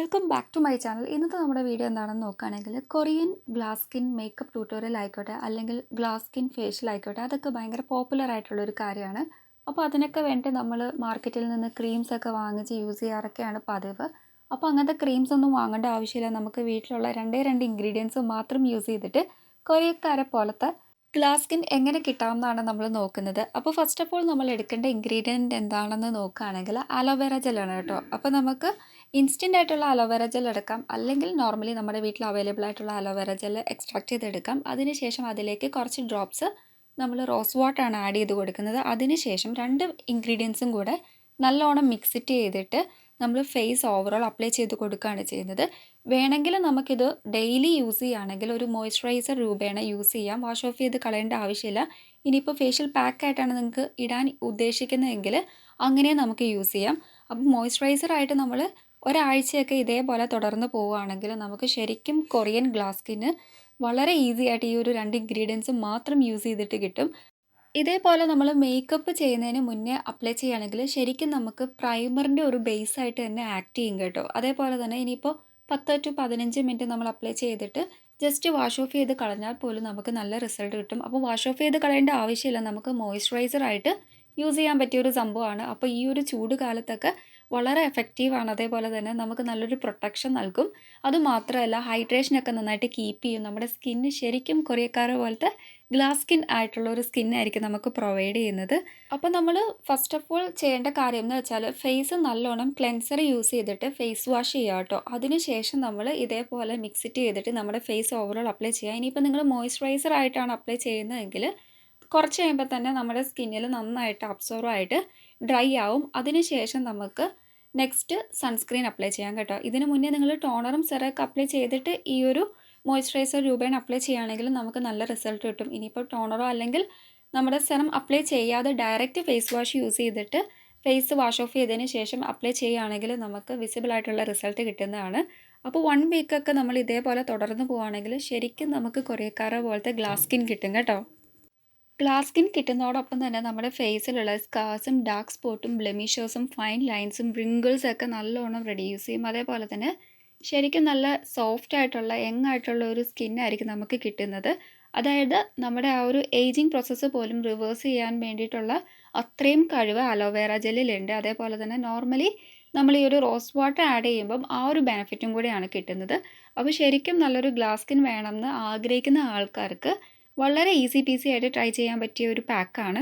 Welcome back to my channel. ഇന്നത്തെ നമ്മുടെ video എന്താണെന്ന് നോക്കുകയാണെങ്കിൽ Korean glass skin makeup tutorial ആയിക്കോട്ടെ അല്ലെങ്കിൽ ഗ്ലാസ് സ്കിൻ ഫേഷ്യൽ ആയിക്കോട്ടെ അതൊക്കെ ഭയങ്കര പോപ്പുലർ ആയിട്ടുള്ളൊരു കാര്യമാണ്. അപ്പോൾ അതിനൊക്കെ വേണ്ടി നമ്മൾ മാർക്കറ്റിൽ നിന്ന് ക്രീംസൊക്കെ വാങ്ങിച്ച് യൂസ് ചെയ്യാറൊക്കെയാണ് പതിവ്. അപ്പോൾ അങ്ങനത്തെ ക്രീംസ് ഒന്നും വാങ്ങേണ്ട ആവശ്യമില്ല. നമുക്ക് വീട്ടിലുള്ള രണ്ട് ഇൻഗ്രീഡിയൻസ് മാത്രം യൂസ് ചെയ്തിട്ട് കൊറിയക്കാരെ പോലത്തെ ഗ്ലാസ് സ്കിൻ എങ്ങനെ കിട്ടാമെന്നാണ് നമ്മൾ നോക്കുന്നത്. അപ്പോൾ ഫസ്റ്റ് ഓഫ് ഓൾ നമ്മൾ എടുക്കേണ്ട ഇൻഗ്രീഡിയൻറ്റ് എന്താണെന്ന് നോക്കുകയാണെങ്കിൽ അലോവേറ ജെല്ലാണ് കേട്ടോ. അപ്പോൾ നമുക്ക് ഇൻസ്റ്റൻ്റ് ആയിട്ടുള്ള അലോവേറ ജെൽ എടുക്കാം, അല്ലെങ്കിൽ നോർമലി നമ്മുടെ വീട്ടിൽ അവൈലബിൾ ആയിട്ടുള്ള അലോവേറ ജെൽ എക്സ്ട്രാക്ട് ചെയ്തെടുക്കാം. അതിനുശേഷം അതിലേക്ക് കുറച്ച് ഡ്രോപ്സ് നമ്മൾ റോസ് വാട്ടറാണ് ആഡ് ചെയ്ത് കൊടുക്കുന്നത്. അതിനുശേഷം രണ്ട് ഇൻഗ്രീഡിയൻസും കൂടെ നല്ലോണം മിക്സിറ്റ് ചെയ്തിട്ട് നമ്മൾ ഫേസ് ഓവറോൾ അപ്ലൈ ചെയ്ത് കൊടുക്കുകയാണ് ചെയ്യുന്നത്. വേണമെങ്കിൽ നമുക്കിത് ഡെയിലി യൂസ് ചെയ്യുകയാണെങ്കിൽ ഒരു മോയ്സ്ചറൈസർ രൂപേണ യൂസ് ചെയ്യാം. വാഷ് ഓഫ് ചെയ്ത് കളയേണ്ട ആവശ്യമില്ല. ഇനിയിപ്പോൾ ഫേഷ്യൽ പാക്കായിട്ടാണ് നിങ്ങൾക്ക് ഇടാൻ ഉദ്ദേശിക്കുന്നതെങ്കിൽ അങ്ങനെ നമുക്ക് യൂസ് ചെയ്യാം. അപ്പം മോയ്സ്ചറൈസറായിട്ട് നമ്മൾ ഒരാഴ്ചയൊക്കെ ഇതേപോലെ തുടർന്ന് പോവുകയാണെങ്കിൽ നമുക്ക് ശരിക്കും കൊറിയൻ ഗ്ലാസ് സ്കിന്ന് വളരെ ഈസി ആയിട്ട് ഈ ഒരു രണ്ട് ഇൻഗ്രീഡിയൻസ് മാത്രം യൂസ് ചെയ്തിട്ട് കിട്ടും. ഇതേപോലെ നമ്മൾ മേക്കപ്പ് ചെയ്യുന്നതിന് മുന്നേ അപ്ലൈ ചെയ്യുകയാണെങ്കിൽ ശരിക്കും നമുക്ക് പ്രൈമറിൻ്റെ ഒരു ബേസ് ആയിട്ട് തന്നെ ആക്ട് ചെയ്യും കേട്ടോ. അതേപോലെ തന്നെ ഇനിയിപ്പോൾ 10 to 15 മിനിറ്റ് നമ്മൾ അപ്ലൈ ചെയ്തിട്ട് ജസ്റ്റ് വാഷ് ഓഫ് ചെയ്ത് കളഞ്ഞാൽ പോലും നമുക്ക് നല്ല റിസൾട്ട് കിട്ടും. അപ്പോൾ വാഷ് ഓഫ് ചെയ്ത് കളയേണ്ട ആവശ്യമില്ല, നമുക്ക് മോയ്സ്ചറൈസറായിട്ട് യൂസ് ചെയ്യാൻ പറ്റിയൊരു സംഭവമാണ്. അപ്പോൾ ഈ ഒരു ചൂട് കാലത്തൊക്കെ വളരെ എഫക്റ്റീവാണ്. അതേപോലെ തന്നെ നമുക്ക് നല്ലൊരു പ്രൊട്ടക്ഷൻ നൽകും. അതുമാത്രമല്ല ഹൈഡ്രേഷനൊക്കെ നന്നായിട്ട് കീപ്പ് ചെയ്യും. നമ്മുടെ സ്കിന്ന് ശരിക്കും കൊറിയക്കാരെ പോലത്തെ ഗ്ലാസ് സ്കിൻ ആയിട്ടുള്ള ഒരു സ്കിന്നായിരിക്കും നമുക്ക് പ്രൊവൈഡ് ചെയ്യുന്നത്. അപ്പോൾ നമ്മൾ ഫസ്റ്റ് ഓഫ് ഓൾ ചെയ്യേണ്ട കാര്യം എന്ന് വെച്ചാൽ ഫേസ് നല്ലോണം ക്ലെൻസർ യൂസ് ചെയ്തിട്ട് ഫേസ് വാഷ് ചെയ്യുക കേട്ടോ. അതിനുശേഷം നമ്മൾ ഇതേപോലെ മിക്സിറ്റ് ചെയ്തിട്ട് നമ്മുടെ ഫേസ് ഓവറോൾ അപ്ലൈ ചെയ്യുക. ഇനിയിപ്പോൾ നിങ്ങൾ മോയ്സ്ചറൈസർ ആയിട്ടാണ് അപ്ലൈ ചെയ്യുന്നതെങ്കിൽ കുറച്ച് കഴിയുമ്പോൾ തന്നെ നമ്മുടെ സ്കിന്നിൽ നന്നായിട്ട് അബ്സോർവ് ആയിട്ട് ഡ്രൈ ആവും. അതിനുശേഷം നമുക്ക് നെക്സ്റ്റ് സൺസ്ക്രീൻ അപ്ലൈ ചെയ്യാം കേട്ടോ. ഇതിന് മുന്നേ നിങ്ങൾ ടോണറും സെറമൊക്കെ അപ്ലൈ ചെയ്തിട്ട് ഈ ഒരു മോയ്സ്ചറൈസർ രൂപേണ അപ്ലൈ ചെയ്യുകയാണെങ്കിൽ നമുക്ക് നല്ല റിസൾട്ട് കിട്ടും. ഇനിയിപ്പോൾ ടോണറോ അല്ലെങ്കിൽ നമ്മുടെ സെറം അപ്ലൈ ചെയ്യാതെ ഡയറക്റ്റ് ഫേസ് വാഷ് യൂസ് ചെയ്തിട്ട് ഫേസ് വാഷ് ഓഫ് ചെയ്തതിന് ശേഷം അപ്ലൈ ചെയ്യുകയാണെങ്കിൽ നമുക്ക് വിസിബിൾ ആയിട്ടുള്ള റിസൾട്ട് കിട്ടുന്നതാണ്. അപ്പോൾ 1 വീക്കൊക്കെ നമ്മൾ ഇതേപോലെ തുടർന്ന് പോവുകയാണെങ്കിൽ ശരിക്കും നമുക്ക് കൊറിയക്കാരെ പോലത്തെ ഗ്ലാസ് സ്കിൻ കിട്ടും കേട്ടോ. ഗ്ലാസ് സ്കിൻ കിട്ടുന്നതോടൊപ്പം തന്നെ നമ്മുടെ ഫേസിലുള്ള സ്കാർസും ഡാർക്ക് സ്പോട്ടും ബ്ലെമിഷേഴ്സും ഫൈൻ ലൈൻസും റിങ്കിൾസും ഒക്കെ നല്ലോണം റെഡ്യൂസ് ചെയ്യും. അതേപോലെ തന്നെ ശരിക്കും നല്ല സോഫ്റ്റ് ആയിട്ടുള്ള യങ് ആയിട്ടുള്ള ഒരു സ്കിന്നായിരിക്കും നമുക്ക് കിട്ടുന്നത്. അതായത് നമ്മുടെ ആ ഒരു ഏജിങ് പ്രോസസ്സ് പോലും റിവേഴ്സ് ചെയ്യാൻ വേണ്ടിയിട്ടുള്ള അത്രയും കഴിവ് അലോവേറ ജെല്ലിലുണ്ട്. അതേപോലെ തന്നെ നോർമലി നമ്മൾ ഈ ഒരു റോസ് വാട്ടർ ആഡ് ചെയ്യുമ്പം ആ ഒരു ബെനിഫിറ്റും കൂടിയാണ് കിട്ടുന്നത്. അപ്പോൾ ശരിക്കും നല്ലൊരു ഗ്ലാസ് സ്കിൻ വേണമെന്ന് ആഗ്രഹിക്കുന്ന ആൾക്കാർക്ക് വളരെ ഈസി പീസി ആയിട്ട് ട്രൈ ചെയ്യാൻ പറ്റിയ ഒരു പാക്കാണ്.